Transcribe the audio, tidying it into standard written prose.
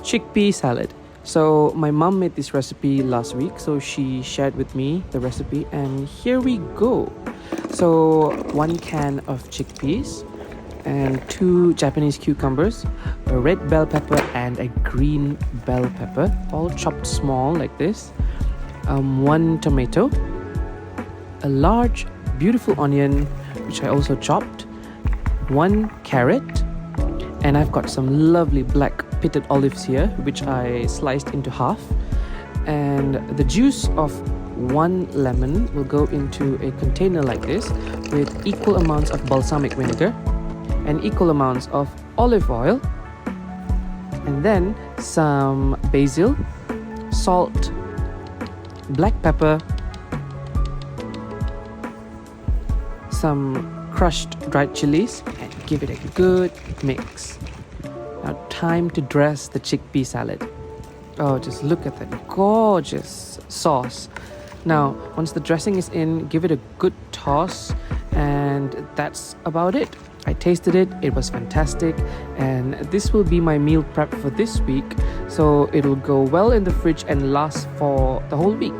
chickpea salad. So my mom made this recipe last week, so she shared with me the recipe, and here we go. So 1 can of chickpeas and 2 Japanese cucumbers, a red bell pepper and a green bell pepper, all chopped small like this, 1 tomato, a large beautiful onion which I also chopped, 1 carrot, and I've got some lovely black pitted olives here which I sliced into half, and the juice of 1 lemon will go into a container like this with equal amounts of balsamic vinegar and equal amounts of olive oil, and then some basil, salt, black pepper, some crushed dried chilies, and give it a good mix. Now time to dress the chickpea salad. Oh, just look at that gorgeous sauce. Now once the dressing is in, give it a good toss, and that's about it. I tasted it, it was fantastic, and this will be my meal prep for this week, so it'll go well in the fridge and last for the whole week.